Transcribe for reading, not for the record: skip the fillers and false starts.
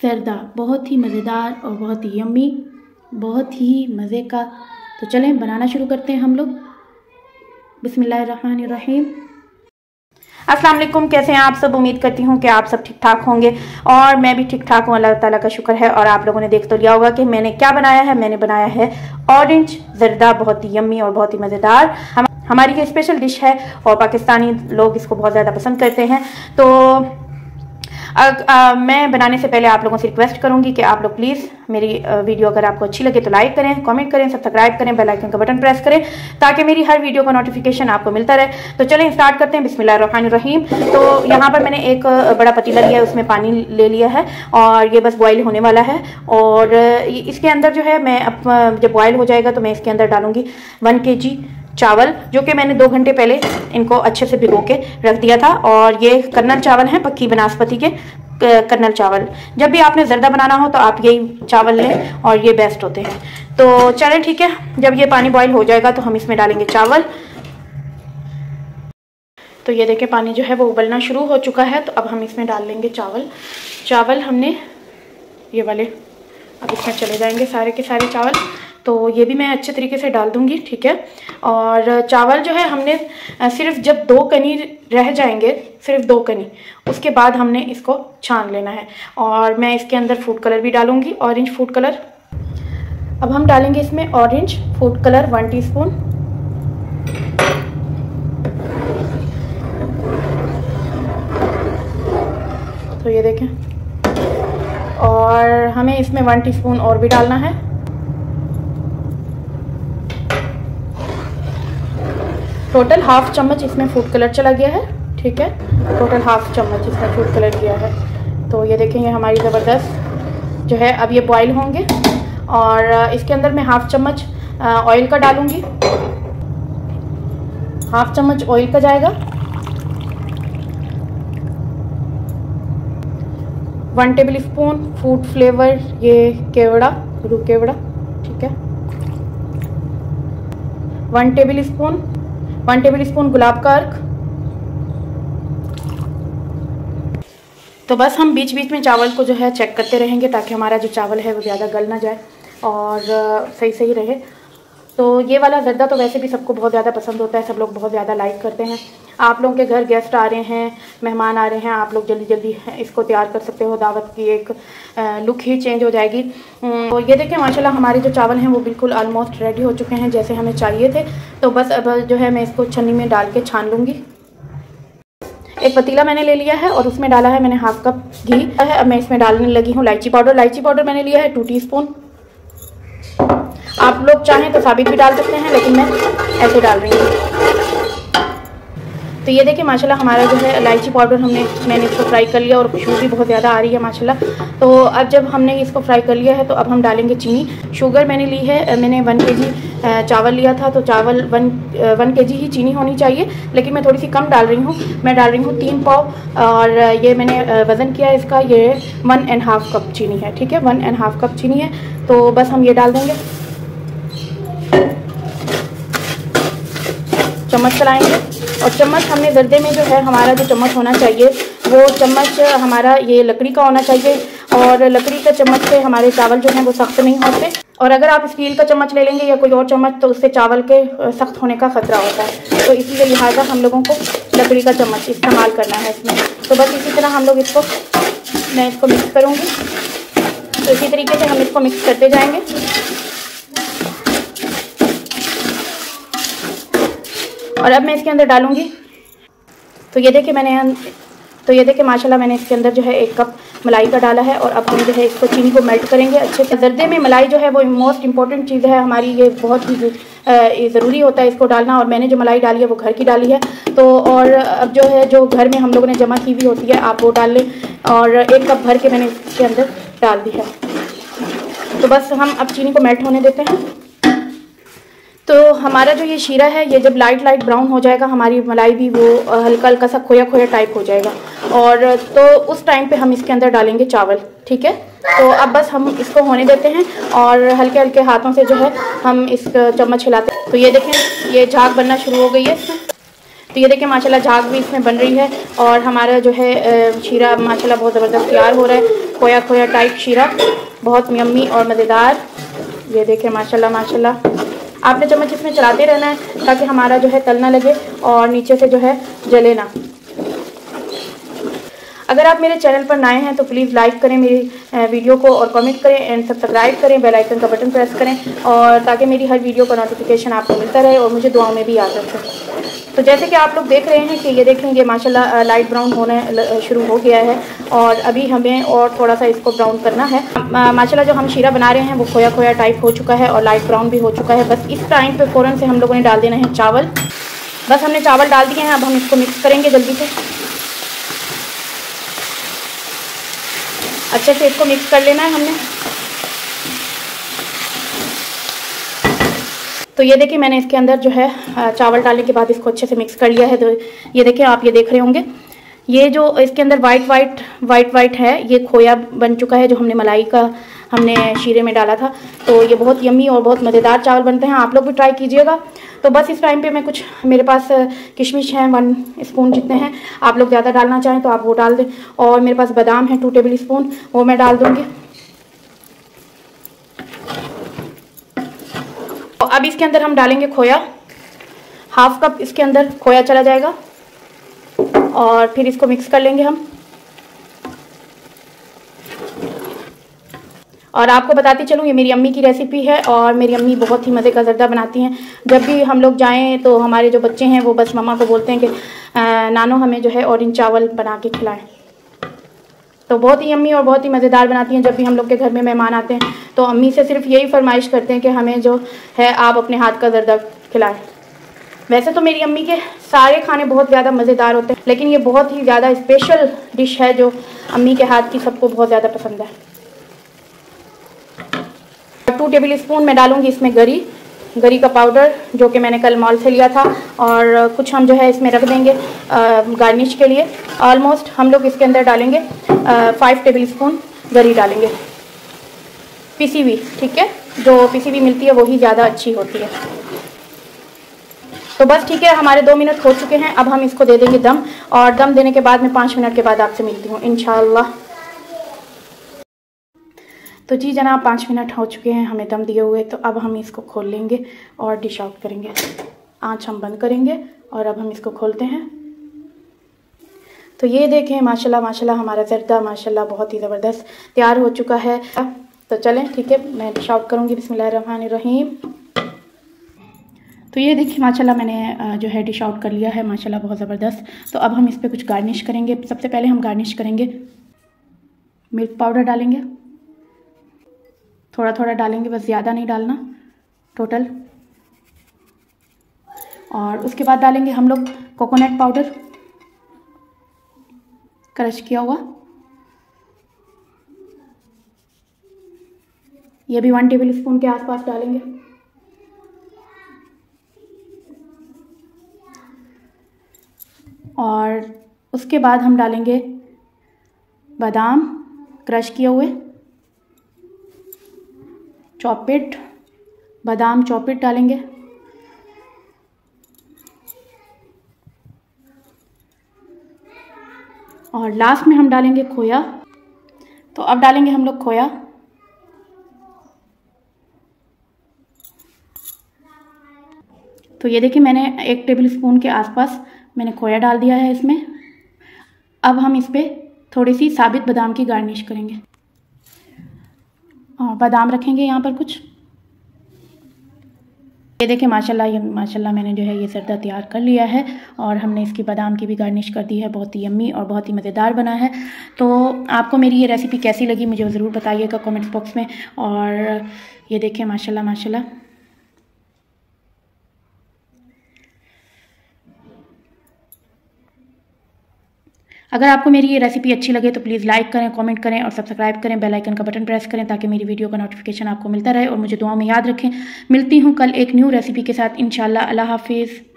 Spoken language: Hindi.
जर्दा, बहुत ही मज़ेदार और बहुत ही यम्मी, बहुत ही मज़े का। तो चलें बनाना शुरू करते हैं हम लोग। बिस्मिल्लाहिर्रहमानिर्रहीम। अस्सलाम वालेकुम, कैसे हैं आप सब? उम्मीद करती हूँ कि आप सब ठीक ठाक होंगे और मैं भी ठीक ठाक हूँ, अल्लाह ताला का शुक्र है। और आप लोगों ने देख तो लिया होगा कि मैंने क्या बनाया है। मैंने बनाया है ऑरेंज जर्दा, बहुत ही यम्मी और बहुत ही मज़ेदार। हमारी ये स्पेशल डिश है और पाकिस्तानी लोग इसको बहुत ज़्यादा पसंद करते हैं। तो मैं बनाने से पहले आप लोगों से रिक्वेस्ट करूंगी कि आप लोग प्लीज़ मेरी वीडियो अगर आपको अच्छी लगे तो लाइक करें, कमेंट करें, सब्सक्राइब करें, बेल आइकन का बटन प्रेस करें ताकि मेरी हर वीडियो का नोटिफिकेशन आपको मिलता रहे। तो चलें स्टार्ट करते हैं। बिस्मिल्लाहिर्रहमानिर्रहीम। तो यहाँ पर मैंने एक बड़ा पतीला लिया है, उसमें पानी ले लिया है और ये बस बॉयल होने वाला है। और इसके अंदर जो है मैं जब बॉयल हो जाएगा तो मैं इसके अंदर डालूंगी 1 kg चावल, जो कि मैंने 2 घंटे पहले इनको अच्छे से भिगो के रख दिया था। और ये कर्नल चावल हैं, पक्की बनास्पति के कर्नल चावल। जब भी आपने जर्दा बनाना हो तो आप यही चावल लें और ये बेस्ट होते हैं। तो चलें ठीक है, जब ये पानी बॉईल हो जाएगा तो हम इसमें डालेंगे चावल। तो ये देखें पानी जो है वो उबलना शुरू हो चुका है। तो अब हम इसमें डाल लेंगे चावल। चावल हमने ये वाले अब इसमें चले जाएंगे सारे के सारे चावल। तो ये भी मैं अच्छे तरीके से डाल दूंगी, ठीक है। और चावल जो है हमने सिर्फ जब 2 कनी रह जाएंगे, सिर्फ 2 कनी, उसके बाद हमने इसको छान लेना है। और मैं इसके अंदर फूड कलर भी डालूंगी, ऑरेंज फूड कलर। अब हम डालेंगे इसमें ऑरेंज फूड कलर 1 टीस्पून। तो ये देखें, और हमें इसमें 1 टीस्पून और भी डालना है। टोटल 1/2 चम्मच इसमें फूड कलर चला गया है, ठीक है। टोटल 1/2 चम्मच इसमें फूड कलर किया है। तो ये देखेंगे हमारी ज़बरदस्त जो है अब ये बॉईल होंगे। और इसके अंदर मैं 1/2 चम्मच ऑयल का डालूंगी। 1/2 चम्मच ऑयल का जाएगा। 1 टेबल स्पून फूड फ्लेवर, ये केवड़ा, रू केवड़ा, ठीक है। 1 टेबल स्पून गुलाब का अर्क। तो बस हम बीच बीच में चावल को जो है चेक करते रहेंगे ताकि हमारा जो चावल है वो ज़्यादा गल ना जाए और सही सही रहे। तो ये वाला जर्दा तो वैसे भी सबको बहुत ज़्यादा पसंद होता है, सब लोग बहुत ज़्यादा लाइक करते हैं। आप लोगों के घर गेस्ट आ रहे हैं, मेहमान आ रहे हैं, आप लोग जल्दी जल्दी इसको तैयार कर सकते हो। दावत की एक लुक ही चेंज हो जाएगी। तो ये देखें माशाल्लाह हमारे जो चावल हैं वो बिल्कुल ऑलमोस्ट रेडी हो चुके हैं जैसे हमें चाहिए थे। तो बस अब जो है मैं इसको छन्नी में डाल के छान लूँगी। एक पतीला मैंने ले लिया है और उसमें डाला है मैंने 1/2 कप घी है। अब मैं इसमें डालने लगी हूँ इलायची पाउडर। इलायची पाउडर मैंने लिया है 2 टीस्पून। आप लोग चाहें तो साबित भी डाल सकते हैं, लेकिन मैं ऐसे डाल रही हूँ। तो ये देखिए माशाल्लाह हमारा जो है इलायची पाउडर मैंने इसको फ्राई कर लिया और खुशबू भी बहुत ज़्यादा आ रही है माशाल्लाह। तो अब जब हमने इसको फ्राई कर लिया है तो अब हम डालेंगे चीनी। शुगर मैंने ली है, मैंने 1 kg चावल लिया था तो चावल 1 kg ही चीनी होनी चाहिए, लेकिन मैं थोड़ी सी कम डाल रही हूँ। मैं डाल रही हूँ 3 पाव। और ये मैंने वज़न किया इसका, ये 1.5 कप चीनी है, ठीक है। 1.5 कप चीनी है। तो बस हम ये डाल देंगे, चम्मच चलाएंगे। और चम्मच हमने जर्दे में जो है हमारा जो चम्मच होना चाहिए वो चम्मच हमारा ये लकड़ी का होना चाहिए। और लकड़ी का चम्मच से हमारे चावल जो हैं वो सख्त नहीं होते। और अगर आप स्टील का चम्मच ले लेंगे या कोई और चम्मच तो उससे चावल के सख्त होने का खतरा होता है। तो इसीलिए लिहाजा हम लोगों को लकड़ी का चम्मच इस्तेमाल करना है इसमें। तो बस इसी तरह हम लोग मैं इसको मिक्स करूँगी। तो इसी तरीके से हम इसको मिक्स करते जाएंगे। और अब मैं इसके अंदर डालूंगी, तो ये देखिए माशाल्लाह मैंने इसके अंदर जो है 1 कप मलाई का डाला है। और अब हम जो है इसको चीनी को मेल्ट करेंगे अच्छे से। जर्दे में मलाई जो है वो मोस्ट इम्पॉर्टेंट चीज़ है हमारी, ये बहुत ही ज़रूरी होता है इसको डालना। और मैंने जो मलाई डाली है वो घर की डाली है। तो और अब जो है जो घर में हम लोगों ने जमा की हुई होती है आप वो डाल लें। और 1 कप भर के मैंने इसके अंदर डाल दी है। तो बस हम अब चीनी को मेल्ट होने देते हैं। तो हमारा जो ये शीरा है ये जब लाइट ब्राउन हो जाएगा, हमारी मलाई भी वो हल्का हल्का सा खोया खोया टाइप हो जाएगा। और तो उस टाइम पे हम इसके अंदर डालेंगे चावल, ठीक है। तो अब बस हम इसको होने देते हैं और हल्के हल्के हाथों से जो है हम इस चम्मच हिलाते हैं। तो ये देखें ये झाग बनना शुरू हो गई है इसमें। तो ये देखिए माशाल्लाह झाग भी इसमें बन रही है और हमारा जो है शीरा माशाल्लाह बहुत ज़बरदस्त तैयार हो रहा है। खोया खोया टाइप शीरा, बहुत यम्मी और मज़ेदार। ये देखें माशाल्लाह माशाल्लाह। आपने चम्मच इसमें चलाते रहना है ताकि हमारा जो है तल ना लगे और नीचे से जो है जले ना। अगर आप मेरे चैनल पर नए हैं तो प्लीज़ लाइक करें मेरी वीडियो को और कमेंट करें एंड सब्सक्राइब करें, बेल आइकन का बटन प्रेस करें और ताकि मेरी हर वीडियो का नोटिफिकेशन आपको मिलता रहे और मुझे दुआओं में भी याद रखें। तो जैसे कि आप लोग देख रहे हैं कि ये देखें ये माशाल्लाह लाइट ब्राउन होने शुरू हो गया है और अभी हमें और थोड़ा सा इसको ब्राउन करना है। माशाल्लाह जो हम शीरा बना रहे हैं वो खोया खोया टाइप हो चुका है और लाइट ब्राउन भी हो चुका है। बस इस टाइम पे फ़ौरन से हम लोगों ने डाल देना है चावल। बस हमने चावल डाल दिए हैं, अब हम इसको मिक्स करेंगे जल्दी से। अच्छे से इसको मिक्स कर लेना है हमने। तो ये देखिए मैंने इसके अंदर जो है चावल डालने के बाद इसको अच्छे से मिक्स कर लिया है। तो ये देखिए आप ये देख रहे होंगे ये जो इसके अंदर वाइट है ये खोया बन चुका है जो हमने मलाई का हमने शीरे में डाला था। तो ये बहुत यम्मी और बहुत मज़ेदार चावल बनते हैं, आप लोग भी ट्राई कीजिएगा। तो बस इस टाइम पे मैं कुछ मेरे पास किशमिश हैं 1 स्पून जितने हैं, आप लोग ज़्यादा डालना चाहें तो आप वो डाल दें। और मेरे पास बादाम है 2 टेबल स्पून, वो मैं डाल दूँगी। अब इसके अंदर हम डालेंगे खोया, 1/2 कप इसके अंदर खोया चला जाएगा और फिर इसको मिक्स कर लेंगे हम। और आपको बताती चलूँ ये मेरी अम्मी की रेसिपी है और मेरी अम्मी बहुत ही मज़े का ज़र्दा बनाती हैं। जब भी हम लोग जाएं तो हमारे जो बच्चे हैं वो बस मम्मा को बोलते हैं कि नानो हमें जो है ऑरेंज चावल बना के खिलाएं। तो बहुत ही अम्मी और बहुत ही मज़ेदार बनाती हैं। जब भी हम लोग के घर में मेहमान आते हैं तो अम्मी से सिर्फ यही फरमाइश करते हैं कि हमें जो है आप अपने हाथ का ज़र्दा खिलाएं। वैसे तो मेरी अम्मी के सारे खाने बहुत ज़्यादा मज़ेदार होते हैं, लेकिन ये बहुत ही ज़्यादा स्पेशल डिश है जो अम्मी के हाथ की सबको बहुत ज़्यादा पसंद है। 2 टेबल स्पून मैं डालूँगी इसमें गरी का पाउडर जो कि मैंने कल मॉल से लिया था। और कुछ हम जो है इसमें रख देंगे गार्निश के लिए। ऑलमोस्ट हम लोग इसके अंदर डालेंगे 5 टेबल स्पून गरी डालेंगे, पिसी हुई, ठीक है, जो पिसी हुई मिलती है वही ज़्यादा अच्छी होती है। तो बस ठीक है, हमारे 2 मिनट हो चुके हैं। अब हम इसको दे देंगे दम और दम देने के बाद मैं 5 मिनट के बाद आपसे मिलती हूँ इंशाल्लाह। तो जी जनाब 5 मिनट हो चुके हैं हमें दम दिए हुए। तो अब हम इसको खोल लेंगे और डिश आउट करेंगे। आँच हम बंद करेंगे और अब हम इसको खोलते हैं। तो ये देखें माशाल्लाह माशाल्लाह हमारा ज़र्दा माशाल्लाह बहुत ही ज़बरदस्त तैयार हो चुका है। तो चलें ठीक है, मैं डिश आउट करूँगी। बिस्मिल्लाहिर्रहमानिर्रहीम। तो ये देखिए माशाल्लाह मैंने जो है डिश आउट कर लिया है, माशाल्लाह बहुत ज़बरदस्त। तो अब हम इस पर कुछ गार्निश करेंगे। सबसे पहले हम गार्निश करेंगे, मिल्क पाउडर डालेंगे, थोड़ा थोड़ा डालेंगे, बस ज़्यादा नहीं डालना टोटल। और उसके बाद डालेंगे हम लोग कोकोनट पाउडर क्रश किया हुआ, ये भी 1 टेबल स्पून के आसपास डालेंगे। और उसके बाद हम डालेंगे बादाम क्रश किए हुए, चॉपिट बादाम चॉपिट डालेंगे। और लास्ट में हम डालेंगे खोया। तो अब डालेंगे हम लोग खोया। तो ये देखिए मैंने 1 टेबल स्पून के आसपास मैंने खोया डाल दिया है इसमें। अब हम इस पर थोड़ी सी साबित बादाम की गार्निश करेंगे। बादाम रखेंगे यहाँ पर कुछ। ये देखिए माशाल्लाह मैंने जो है ये ज़र्दा तैयार कर लिया है और हमने इसकी बादाम की भी गार्निश कर दी है। बहुत ही यम्मी और बहुत ही मज़ेदार बना है। तो आपको मेरी ये रेसिपी कैसी लगी मुझे ज़रूर बताइएगा कमेंट्स बॉक्स में। और ये देखिए माशाल्लाह अगर आपको मेरी ये रेसिपी अच्छी लगे तो प्लीज़ लाइक करें, कमेंट करें और सब्सक्राइब करें, बेल आइकन का बटन प्रेस करें ताकि मेरी वीडियो का नोटिफिकेशन आपको मिलता रहे और मुझे दुआ में याद रखें। मिलती हूँ कल एक न्यू रेसिपी के साथ इंशाल्लाह। अल्लाह हाफिज़।